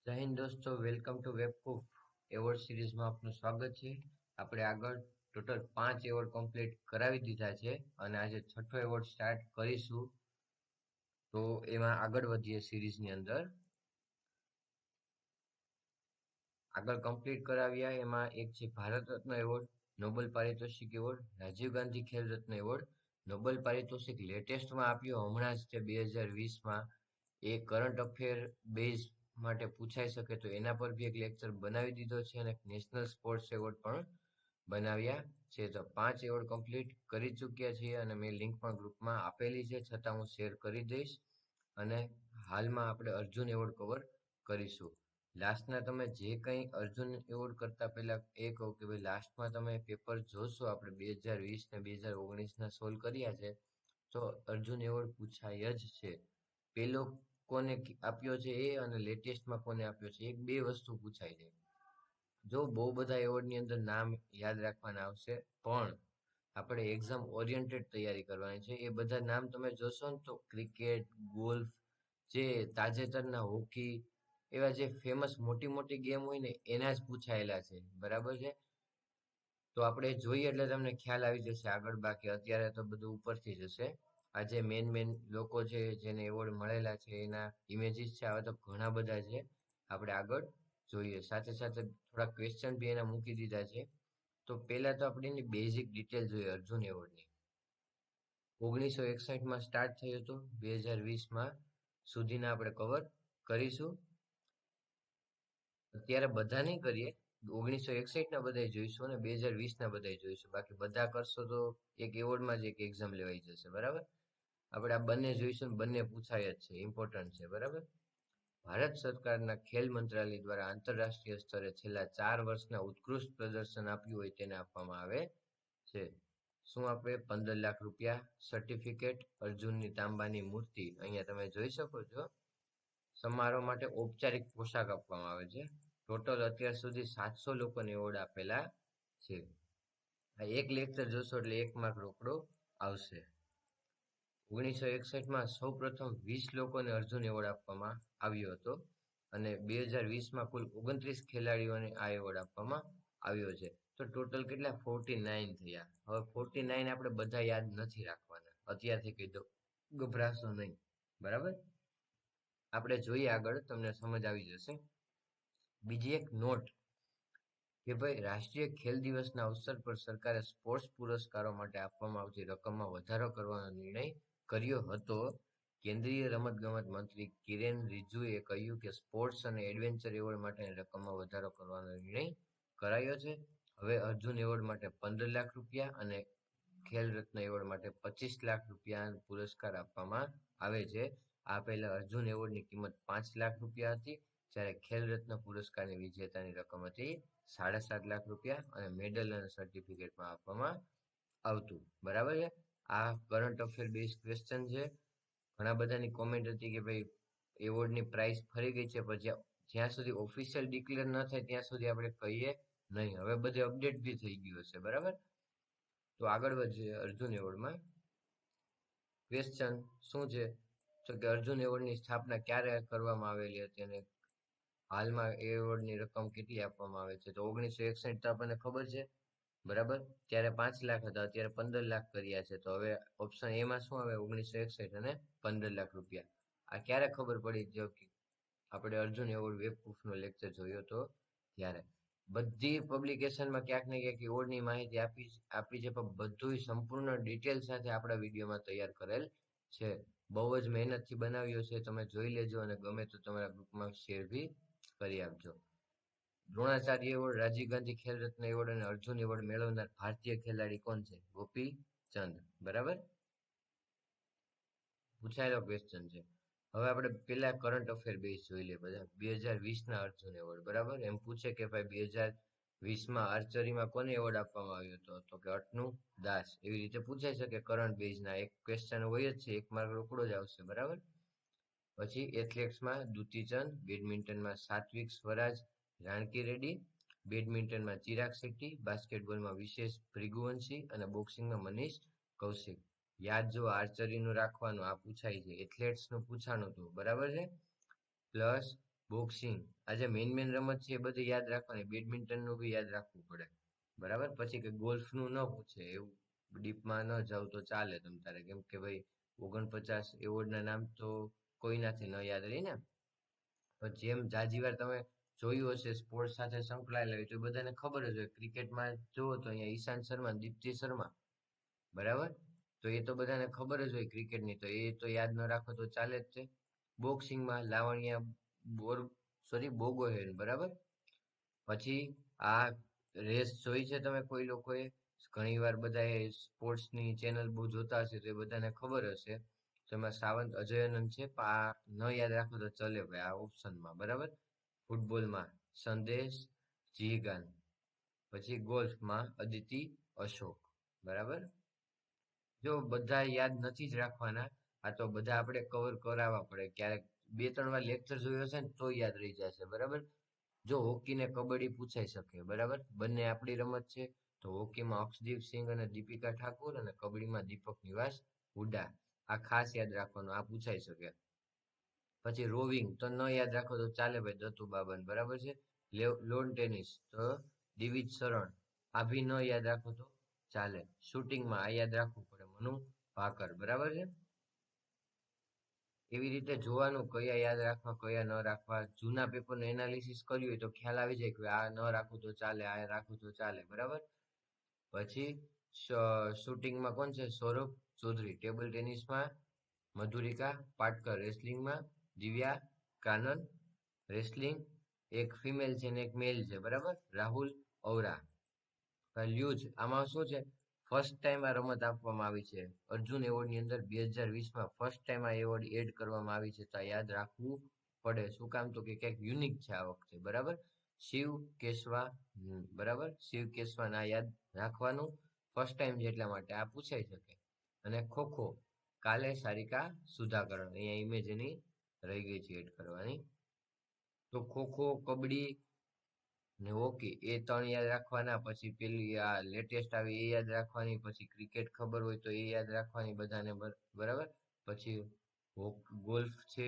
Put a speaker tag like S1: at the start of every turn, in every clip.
S1: જય હિન્દ દોસ્તો, welcome to વેબકૂફ award સિરીઝમાં આપનું સ્વાગત છે. આપણે આગળ ટોટલ 5 એવોર્ડ કમ્પ્લીટ કરાવી દીધા છે અને આજે છઠ્ઠો એવોર્ડ સ્ટાર્ટ કરીશું. તો એમાં આગળ વધીએ સિરીઝની અંદર. આગળ કમ્પ્લીટ કરાવ્યા એમાં એક છે ભારત રત્ન એવોર્ડ, નોબેલ પારિતોષિક award, Rajiv Gandhi Khel Ratna award. Nobel પારિતોષિક લેટેસ્ટમાં આપ્યો હમણાં જ તે 2020માં. એ કરંટ અફેર બેઝ માટે પૂછાઈ શકે તો એના પર બી એક લેક્ચર બનાવી દીધો છે અને નેશનલ સ્પોર્ટ્સ એવોર્ડ પણ બનાવ્યા છે. તો 5 એવોર્ડ કમ્પ્લીટ કરી ચૂક્યા છીએ અને મેં લિંક પણ ગ્રુપમાં આપેલી છે, છતાં હું શેર કરી દઈશ. અને હાલમાં આપણે અર્જુન એવોર્ડ કવર કરીશું. લાસ્ટના તમે જે કંઈ અર્જુન એવોર્ડ કરતા પહેલા એ કહું કે ભાઈ લાસ્ટમાં તમે પેપર જોશો, આપણે 2020 ને 2019ના સોલ્વ કર્યા છે, તો અર્જુન એવોર્ડ પૂછાય જ છે. પેલો કોને આપ્યો છે એ અને લેટેસ્ટમાં કોને આપ્યો છે, એક બે વસ્તુ પૂછાય છે. જો બહુ બધા એવોર્ડની અંદર નામ યાદ રાખવાના આવશે, પણ આપણે એક્ઝામ ઓરિએન્ટેડ તૈયારી કરવાની છે. એ બધા નામ તમે જોશો ને તો ક્રિકેટ, ગોલ્ફ, જે તાજેતરના હોકી, એવા જે ફેમસ મોટી મોટી ગેમ હોય ને એના જ પૂછાયેલા છે. બરાબર છે? તો આપણે જોઈએ એટલે તમને ખ્યાલ આવી જશે આગળ. બાકી અત્યારે તો બધું ઉપરથી જ હશે. આજે મેન લોકો છે જેને એવોર્ડ મળેલા છે એના ઇમેજીસ છે. આવા તો ઘણા બધા છે. આપણે આગળ જોઈએ. સાથે સાથે થોડા ક્વેશ્ચન બી એના મૂકી દીધા છે. તો પહેલા તો આપણે એની બેઝિક ડિટેલ જોઈએ અર્જુન એવોર્ડની. 1961માં સ્ટાર્ટ થયું હતું, 2020માં સુધીના આપણે કવર કરીશું. અત્યારે બધા નહીં કરીએ, 1961ના બધા જોઈશું અને 2020ના બધા જોઈશું. બાકી બધા કરશો તો એક એવોર્ડમાં જ એક એક્ઝામ લેવાઈ જશે. બરાબર? આપણે આ બંને જોઈશું ને બંને પૂછાય જ છે, ઇમ્પોર્ટન્ટ છે. બરાબર? ભારત સરકારના ખેલ મંત્રાલય દ્વારા આંતરરાષ્ટ્રીય સ્તરે છેલ્લા 4 વર્ષના ઉત્કૃષ્ટ પ્રદર્શન આપ્યું હોય તેને આપવામાં આવે છે. શું આપે? 15 લાખ રૂપિયા, સર્ટિફિકેટ, અર્જુનની તાંબાની મૂર્તિ અહીંયા તમે જોઈ શકો છો. સમારોહ માટે ઔપચારિક પોશાક આપવામાં આવે છે. ટોટલ અત્યાર સુધી 700 લોકોને એવોર્ડ આપેલા છે. આ એક લેક્ચર જોશો એટલે 1 માર્ક રોકડો આવશે. 1961માં સૌ પ્રથમ 20 લોકોને અર્જુન એવોર્ડ આપવામાં આવ્યો હતો અને 2020માં કુલ 29 ખેલાડીઓને આ એવોર્ડ આપવામાં આવ્યો છે. તો ટોટલ કેટલા? 49 થયા. હવે 49 આપણે બધા યાદ નથી રાખવાના, અત્યારથી કહી દો, ગભરાશો નહીં. બરાબર? આપણે જોઈએ આગળ, તમને સમજ આવી જશે. બીજી એક નોટ કે ભાઈ રાષ્ટ્રીય ખેલ દિવસના અવસર પર સરકારે સ્પોર્ટ્સ પુરસ્કારો માટે આપવામાં આવતી રકમમાં વધારો કરવાનો નિર્ણય કર્યો હતો. કેન્દ્રીય રમતગમત મંત્રી કિરેન રિજિજુએ કહ્યું કે સ્પોર્ટ્સ અને એડવેન્ચર એવોર્ડ માટેની રકમમાં વધારો કરવાનો નિર્ણય કરાયો છે. હવે અર્જુન એવોર્ડ માટે 15 લાખ રૂપિયા અને ખેલ રત્ન એવોર્ડ માટે 25 લાખ રૂપિયા પુરસ્કાર આપવામાં આવે છે. આ પહેલા અર્જુન એવોર્ડની કિંમત 5 લાખ રૂપિયા હતી, જ્યારે ખેલ રત્ન પુરસ્કારની વિજેતાની રકમ હતી 7.5 લાખ રૂપિયા અને મેડલ અને સર્ટિફિકેટમાં આપવામાં આવતું. બરાબર છે? આ કરંટ અફેર બેઝ ક્વેશ્ચન છે. ઘણા બધાની કોમેન્ટ હતી કે ભાઈ એવોર્ડની પ્રાઇસ ફરી ગઈ છે, પણ જ્યાં સુધી ઓફિશિયલ ડિક્લેર ન થાય ત્યાં સુધી આપણે કહીએ નહીં. હવે બધે અપડેટ બી થઈ ગયું હશે. બરાબર? તો આગળ વધીએ અર્જુન એવોર્ડમાં. ક્વેશ્ચન શું છે? તો કે અર્જુન એવોર્ડની સ્થાપના ક્યારે કરવામાં આવેલી હતી અને હાલમાં એ એવોર્ડની રકમ કેટલી આપવામાં આવે છે? તો 1961 તો આપણને ખબર છે. બરાબર? ત્યારે 5 લાખ હતા, અત્યારે 15 લાખ કર્યા છે. તો હવે ઓપ્શન એમાં શું આવે? 1961 અને 15 લાખ રૂપિયા. આ ક્યારે ખબર પડી? જો આપણે અર્જુન એવોર્ડ વેબપ્રૂફનો લેક્ચર જોયો તો ત્યારે. બધી પબ્લિકેશનમાં ક્યાંક ને ક્યાંક એવોર્ડની માહિતી આપી છે, પણ બધું સંપૂર્ણ ડિટેલ સાથે આપણા વિડીયોમાં તૈયાર કરેલ છે. બહુ જ મહેનતથી બનાવ્યો છે. તમે જોઈ લેજો અને ગમે તો તમારા ગ્રુપમાં શેર બી કરી આપજો. દ્રોણાચાર્ય એવોર્ડ, રાજીવ ગાંધી ખેલ રત્ન એવોર્ડ અને અર્જુન એવોર્ડ મેળવનાર ભારતીય ખેલાડી કોણ છે? ગોપી ચંદ. બરાબર? પૂછાયેલો ક્વેશ્ચન છે. હવે આપણે પેલા કરંટ અફેર બેઝ જોઈ લે બધા. 2020ના અર્જુન એવોર્ડ. બરાબર? એમ પૂછે કે ભાઈ 2020માં આર્ચરીમાં કોને એવોર્ડ આપવામાં આવ્યો હતો? તો કે અટનુ દાસ. એવી રીતે પૂછાઈ શકે કરંટ બેઝના. એક ક્વેશ્ચન હોય જ છે, 1 માર્ક રોકડો જ આવશે. બરાબર? પછી એથ્લેટ્સમાં દુતીચંદ, બેડમિન્ટનમાં સાત્વિક સ્વરાજ રાણકી રેડ્ડી, બેડમિન્ટનમાં ચિરાગ શેટ્ટી, બાસ્કેટબોલમાં વિશેષ ભૃગુવંશી અને બોક્સિંગમાં મનીષ કૌશિક. યાદ જો આર્ચરીનું રાખવાનું, આ પૂછાય છે. એથ્લેટ્સનું પૂછાણું હતું. બરાબર છે? પ્લસ બોક્સિંગ, આ જે મેન રમત છે એ બધી યાદ રાખવાની, બેડમિન્ટન નું બી યાદ રાખવું પડે, બરાબર. પછી કે ગોલ્ફ નું ન પૂછે એવું ડીપમાં ન જાવ તો ચાલે તમ તારે, કેમ કે ભાઈ 49 એવોર્ડ ના નામ તો કોઈનાથી ન યાદ રહી ને. જેમ જાજી વાર તમે જોયું હશે સ્પોર્ટ્સ સાથે સંકળાયેલા હોય તો બધાને ખબર જ હોય, ક્રિકેટમાં જુઓ તો અહીંયા ઈશાંત શર્મા, દીપ્તિ શર્મા, બરાબર. તો એ તો બધાને ખબર જ હોય ક્રિકેટની, તો એ તો યાદ ન રાખો તો ચાલે જ છે. બોક્સિંગમાં લાવણ્યા બોગોહેન, બરાબર. પછી આ રેસ જોઈ છે તમે કોઈ લોકોએ, ઘણી વાર બધા સ્પોર્ટ્સની ચેનલ બહુ જોતા હશે તો એ બધાને ખબર હશે. જેમાં સાવંત અજયનંદ છે, પણ આ ન યાદ રાખો તો ચલે ભાઈ આ ઓપ્શનમાં, બરાબર. ફૂટબોલમાં સંદેશ જીગાન, પછી ગોલ્ફમાં અદિતિ અશોક, બરાબર. જો બધા યાદ નથી જ રાખવાના, આ તો બધા આપણે કવર કરાવવા પડે, ક્યારેક 2-3 વાર લેક્ચર જોયો હશે ને તો યાદ રહી જશે, બરાબર. જો હોકી ને કબડ્ડી પૂછાઈ શકે, બરાબર, બંને આપણી રમત છે. તો હોકીમાં અક્ષદીપ સિંહ અને દીપિકા ઠાકોર, અને કબડ્ડીમાં દીપક નિવાસ હુડા, આ ખાસ યાદ રાખવાનું, આ પૂછાઈ શકે. પછી રોવિંગ તો ન યાદ રાખો તો ચાલે ભાઈ, દત્તુ બાબન, બરાબર છે. લોન ટેનિસ તો દિવિજ શરણ, આ ભી ન યાદ રાખો તો ચાલે. શૂટિંગમાં આ યાદ રાખવું પડે, મનુ ભાકર, બરાબર છે. એવી રીતે જોવાનું કયા યાદ રાખવા કયા ન રાખવા. જૂના પેપરનું એનાલિસિસ કર્યું હોય તો ખ્યાલ આવી જાય કે આ ન રાખવું તો ચાલે, આ રાખવું તો ચાલે, બરાબર. પછી શૂટિંગમાં કોણ છે? સૌરભ ચૌધરી. ટેબલ ટેનિસમાં મધુરિકા પાટકર. રેસલિંગમાં દિવ્યા કાનન. રેસલિંગ એક ફિમેલ છે ને એક મેલ છે, બરાબર, રાહુલ ઔરા. લ્યુજ, આમાં શું છે? ફર્સ્ટ ટાઈમ આ રમત આપવામાં આવી છે. અર્જુન એવોર્ડ ની અંદર 2020માં ફર્સ્ટ ટાઈમ આ એવોર્ડ એડ કરવામાં આવી છે, તો આ યાદ રાખવું પડે. શું કામ? તો કે કંઈક યુનિક છે આ વખતે, બરાબર. શિવ કેશવા, બરાબર, શિવ કેશવા ના યાદ રાખવાનું, ફર્સ્ટ ટાઈમ છે એટલા માટે આ પૂછાઈ શકે. અને ખોખો કાલે સારિકા સુધાકરણ, અહીંયા ઇમેજ એની રહી ગઈ છે એડ કરવાની. તો ખોખો, કબડ્ડી ને હોકી એ 3 યાદ રાખવાના. પછી પેલી આ લેટેસ્ટ આવી એ યાદ રાખવાની. પછી ક્રિકેટ ખબર હોય તો એ યાદ રાખવાની બધાને, બરાબર. પછી ગોલ્ફ છે,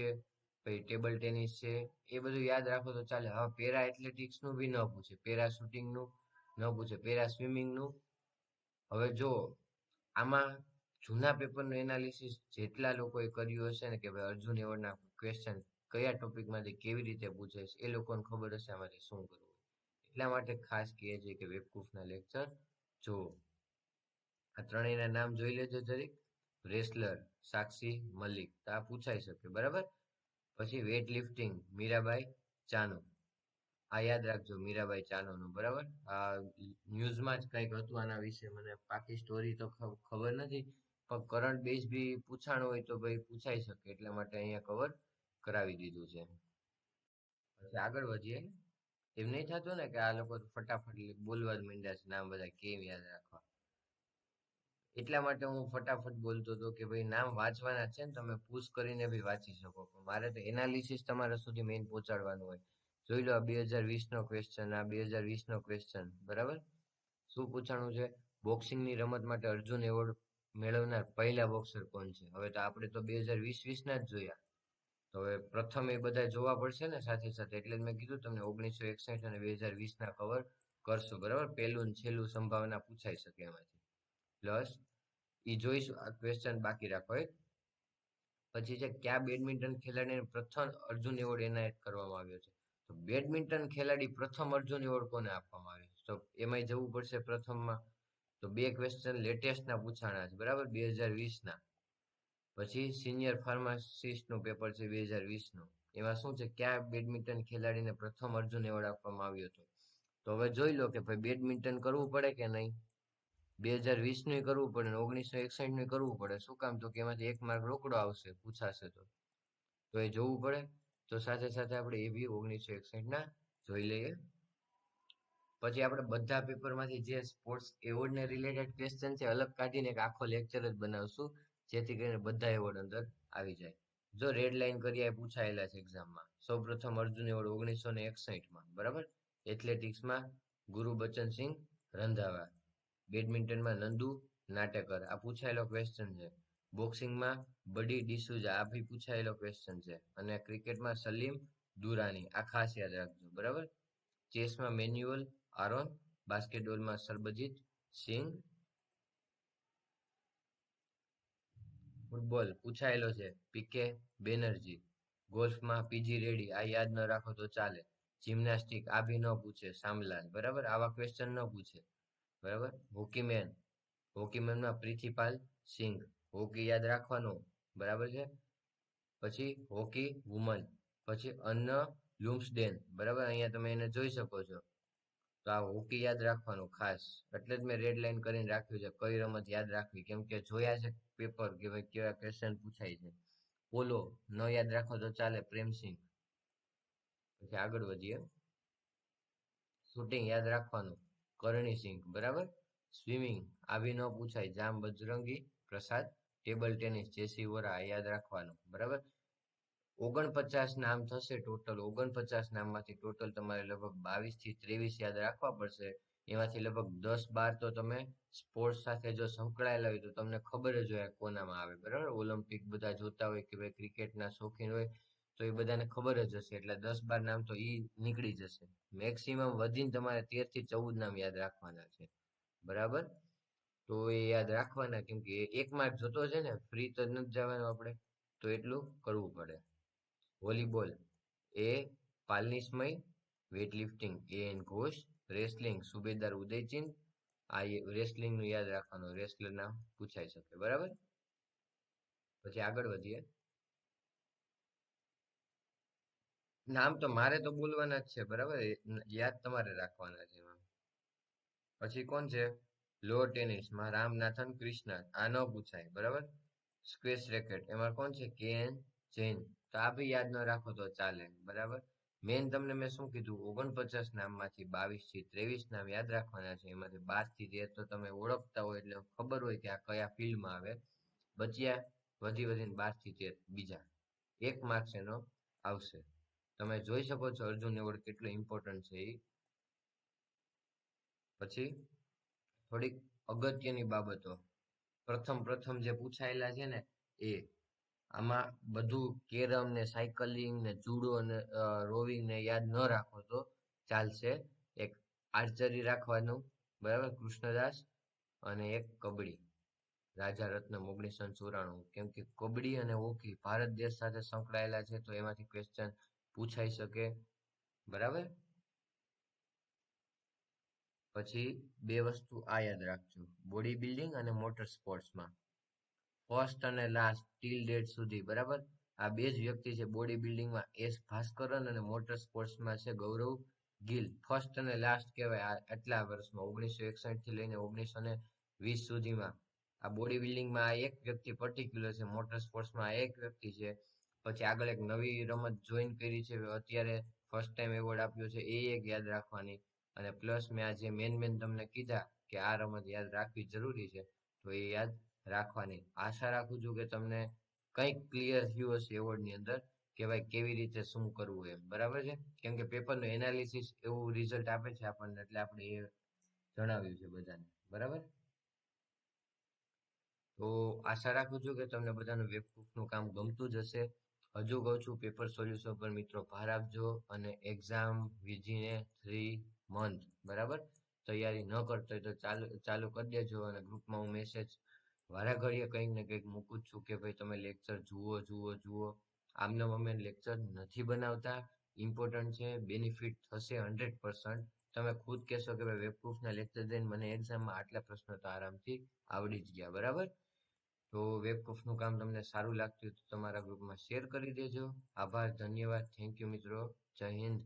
S1: પછી ટેબલ ટેનિસ છે, એ બધું યાદ રાખો તો ચાલે. હવે પેરા એથ્લેટિક્સ નું બી ન પૂછે, પેરા શૂટિંગ નું ન પૂછે, પેરા સ્વિમિંગ નું. હવે જો આમાં જૂના પેપરનું એનાલિસિસ જેટલા લોકોએ કર્યું હશે ને કે ભાઈ અર્જુન એવોર્ડના ક્વેશ્ચન કયા ટોપિકમાંથી કેવી રીતે પૂછે છે, એ લોકોને ખબર હશે આમાંથી શું કરવું. એટલા માટે ખાસ કહે છે કે વેબકૂફના લેક્ચર જો. આ ત્રણેયના નામ જોઈ લેજો જરીક. રેસલર સાક્ષી મલિક, તો આ પૂછાઈ શકે, બરાબર. પછી વેઇટ લિફ્ટિંગ મીરાબાઈ ચાનુ, આ યાદ રાખજો, મીરાબાઈ ચાનુનું, બરાબર. આ ન્યૂઝમાં જ કંઈક હતું આના વિશે, મને પાકી સ્ટોરી તો ખબર નથી, પણ કરંટ બેઝ બી પૂછાણું હોય તો ભાઈ પૂછાઈ શકે, એટલા માટે અહીંયા કવર કરાવી દીધું છે. પછી આગળ વધીએ. એમ નહીં થતું ને કે આ લોકો ફટાફટ બોલવા જ માંડ્યા છે, નામ બધા કેમ યાદ રાખવા. એટલા માટે હું ફટાફટ બોલતો હતો કે ભાઈ નામ વાંચવાના છે ને, તમે પુશ કરીને બી વાંચી શકો, પણ મારે તો એનાલિસિસ તમારા સુધી મેઇન પહોંચાડવાનું હોય. જોઈ લો આ 2020 નો ક્વેશ્ચન, આ 2020 નો ક્વેશ્ચન, બરાબર. શું પૂછાણું છે? બોક્સિંગની રમત માટે અર્જુન એવોર્ડ મેળવનાર પહેલા બોક્સર કોણ છે? હવે તો આપણે તો 2020 ના જ જોયા, તો હવે પ્રથમ એ બધા જોવા પડશે ને સાથે સાથે, એટલે મેં કીધું તમને 1961 અને 2020 ના કવર કરશું, બરાબર. પહેલું ને છેલ્લું સંભાવના પૂછાઈ શકે એમાંથી. પ્લસ એ જોઈશું, આ ક્વેશ્ચન બાકી રાખો એક. પછી છે કયા બેડમિન્ટન ખેલાડીને પ્રથમ અર્જુન એવોર્ડ એનાયત કરવામાં આવ્યો છે? તો બેડમિન્ટન ખેલાડી પ્રથમ અર્જુન એવોર્ડ કોને આપવામાં આવ્યો છે? તો એમાંય જવું પડશે પ્રથમમાં. તો બે ક્વેશ્ચન લેટેસ્ટના પૂછાણા છે, બરાબર, 2020 ના. પછી સિનિયર ફાર્માસિસ્ટ નું પેપર છે 2020 નું. એમાં શું છે? કયા બેડમિન્ટન ખેલાડીને પ્રથમ અર્જુન એવોર્ડ આપવામાં આવ્યો હતો? તો હવે જોઈ લો કે ભાઈ બેડમિન્ટન કરવું પડે કે નહીં. 2020 નું કરવું પડે ને 1961 નું કરવું પડે. શું કામ? તો કે એમાંથી 1 માર્ક રોકડો આવશે પૂછાશે તો એ જોવું પડે. તો સાથે સાથે આપણે એ બી 1961 ના જોઈ લઈએ. પછી આપણે બધા પેપરમાંથી જે સ્પોર્ટ્સ એવોર્ડ ને રિલેટેડ ક્વેશ્ચન છે અલગ કાઢીને એક આખો લેક્ચર જ બનાવશું, જેથી કરીને બધા એવોર્ડ અંદર આવી જાય. જો રેડ લાઈન કરી પૂછાયેલા છે એક્ઝામમાં. સૌપ્રથમ અર્જુન એવોર્ડ 1961માં, બરાબર. એથ્લેટિક્સમાં ગુરુબચનસિંહ રંધાવા. બેડમિન્ટનમાં નંદુ નાટેકર, આ પૂછાયેલો ક્વેશ્ચન છે. બોક્સિંગમાં બડી ડિસુઝા, આ બી પૂછાયેલો ક્વેશ્ચન છે. અને ક્રિકેટમાં સલીમ દુરાની, આ ખાસ યાદ રાખજો, બરાબર. ચેસમાં manual Aaron, બાસ્કેટબોલમાં Sarabjit Singh, football પૂછાયેલો છે પીકે બેનર્જી, ગોલ્ફમાં પીજી રેડ્ડી, આ યાદ ન રાખો તો ચાલે. જિમ્નાસ્ટિક આ બી ન પૂછે સામલાલ, બરાબર, આવા ક્વેશ્ચન ન પૂછે, બરાબર. હોકીમેનમાં પ્રિથિપાલ સિંઘ, હોકી યાદ રાખવાનું, બરાબર છે. પછી હોકી વુમન, પછી અન્ન લુમ્સડેન, બરાબર, અહીંયા તમે એને જોઈ શકો છો. તો આ હોકી યાદ રાખવાનું ખાસ, એટલે જ મેં રેડ લાઈન કરીને રાખ્યું છે કઈ રમત યાદ રાખવી, કેમ કે જોયા છે પેપર કે ભાઈ કેવા ક્વેશ્ચન પૂછાય છે. પોલો ન યાદ રાખો તો ચાલે, પ્રેમસિંહ. પછી આગળ વધીએ. શૂટિંગ યાદ રાખવાનું, કરણી સિંઘ, બરાબર. સ્વિમિંગ આ બી ન પૂછાય, જામ બજરંગી પ્રસાદ. ટેબલ ટેનિસ જેસી વોરા, યાદ રાખવાનું, બરાબર. 49 નામ થશે ટોટલ. 49 નામમાંથી ટોટલ તમારે લગભગ 22 થી 23 યાદ રાખવા પડશે. એમાંથી લગભગ 10-12 તો તમે સ્પોર્ટ્સ સાથે જો સંકળાયેલા હોય તો તમને ખબર જ હોય કોનામાં આવે, બરાબર. ઓલિમ્પિક બધા જોતા હોય કે ભાઈ ક્રિકેટના શોખીન હોય તો એ બધાને ખબર જ હશે, એટલે 10-12 નામ તો ઈ નીકળી જશે. મેક્સિમમ વધીને તમારે 13 થી 14 નામ યાદ રાખવાના છે, બરાબર. તો એ યાદ રાખવાના, કેમ કે 1 માર્ક જતો છે ને, ફ્રી તો નથી જવાનું આપણે, તો એટલું કરવું પડે. Volleyball A પાલનિસ્મય, weightlifting A N Ghosh, wrestling સુબેદાર ઉદયચિંદ, આ રેસલિંગ નું યાદ રાખવાનું, રેસલર નામ પૂછાઈ શકે, બરાબર. પછી આગળ વધીએ. નામ તો મારે તો બોલવાના જ છે, બરાબર, યાદ તમારે રાખવાના છે એમાં. પછી કોણ છે? લોર ટેનિસમાં રામનાથન કૃષ્ણ, આ ન પૂછાય, બરાબર. સ્ક્વેશ રેકેટ એમાં કોણ છે? કેએન જૈન, તો આ બી યાદ ન રાખો તો ચાલે, બરાબર. મેન તમને મેં શું કીધું, 49 નામમાંથી 22 થી 23 નામ યાદ રાખવાના છે. એમાંથી 12 થી 13 તો તમે ઓળખતા હોય એટલે ખબર હોય કે આ કયા ફિલ્ડમાં આવે. બચ્યા વધીને 12 થી 13 બીજા 1 માર્ક્સ એનો આવશે. તમે જોઈ શકો છો અર્જુન એવોર્ડ કેટલો ઇમ્પોર્ટન્ટ છે એ. પછી થોડીક અગત્યની બાબતો, પ્રથમ જે પૂછાયેલા છે ને એ, આમાં બધું કેરમ ને સાયકલિંગ ને જુડો ને રોવિંગ ને યાદ ન રાખો તો ચાલશે. એક આર્ચરી રાખવાનું, બરાબર, કૃષ્ણદાસ, અને એક કબડ્ડી, રાજા રત્નમ 1994, કેમ કે કબડ્ડી અને હોકી ભારત દેશ સાથે સંકળાયેલા છે, તો એમાંથી ક્વેશ્ચન પૂછાઈ શકે, બરાબર. પછી બે વસ્તુ આ યાદ રાખજો, બોડી બિલ્ડિંગ અને મોટર સ્પોર્ટ્સમાં ફર્સ્ટ અને લાસ્ટ ટીલ ડેટ સુધી, બરાબર. આ બે જ વ્યક્તિ છે બોડી બિલ્ડિંગમાં, એસ ભાસ્કરન, અને મોટર સ્પોર્ટ્સમાં છે ગૌરવ ગિલ. ફર્સ્ટ અને લાસ્ટ કહેવાય આટલા વર્ષમાં, 1961 થી લઈને 1920 સુધીમાં. આ બોડી બિલ્ડિંગમાં આ એક વ્યક્તિ પર્ટિક્યુલર છે, મોટર સ્પોર્ટ્સમાં આ એક વ્યક્તિ છે. પછી આગળ એક નવી રમત જોઈન કરી છે અત્યારે, ફર્સ્ટ ટાઈમ એવોર્ડ આપ્યો છે, એ એક યાદ રાખવાની. અને પ્લસ મેં આ જે મેન તમને કીધા કે આ રમત યાદ રાખવી જરૂરી છે, તો એ યાદ રાખવાની. આશા રાખું છું કે તમને કંઈક ક્લિયર થયું હશે એવોર્ડની અંદર, કે ભાઈ કેવી રીતે શું કરવું એમ, બરાબર છે. કેમ કે પેપરનું એનાલિસિસ એવું રિઝલ્ટ આપે છે આપણને, એટલે આપણે એ જણાવ્યું છે બધાને, બરાબર. તો આશા રાખું છું કે તમને બધાનું વેબપ્રૂફનું કામ ગમતું જ હશે. હજુ કહું છું પેપર સોલ્યુશન પર મિત્રો ભાર આપજો, અને એક્ઝામ વીજીને 3 મંથ, બરાબર. તૈયારી ન કરતો હોય તો ચાલુ કરી દેજો, અને ગ્રુપમાં હું મેસેજ વારા ઘડીએ કંઈક ને કંઈક મૂકું જ છું કે ભાઈ તમે લેક્ચર જુઓ. આમને અમે લેક્ચર નથી બનાવતા, ઇમ્પોર્ટન્ટ છે, બેનિફિટ થશે 100%. તમે ખુદ કહેશો કે ભાઈ વેબપ્રૂફના લેક્ચર દઈને મને એક્ઝામમાં આટલા પ્રશ્નો તો આરામથી આવડી જ ગયા, બરાબર. તો વેબપ્રૂફનું કામ તમને સારું લાગતું હોય તો તમારા ગ્રુપમાં શેર કરી દેજો. આભાર, ધન્યવાદ, થેન્ક યુ મિત્રો, જય હિન્દ.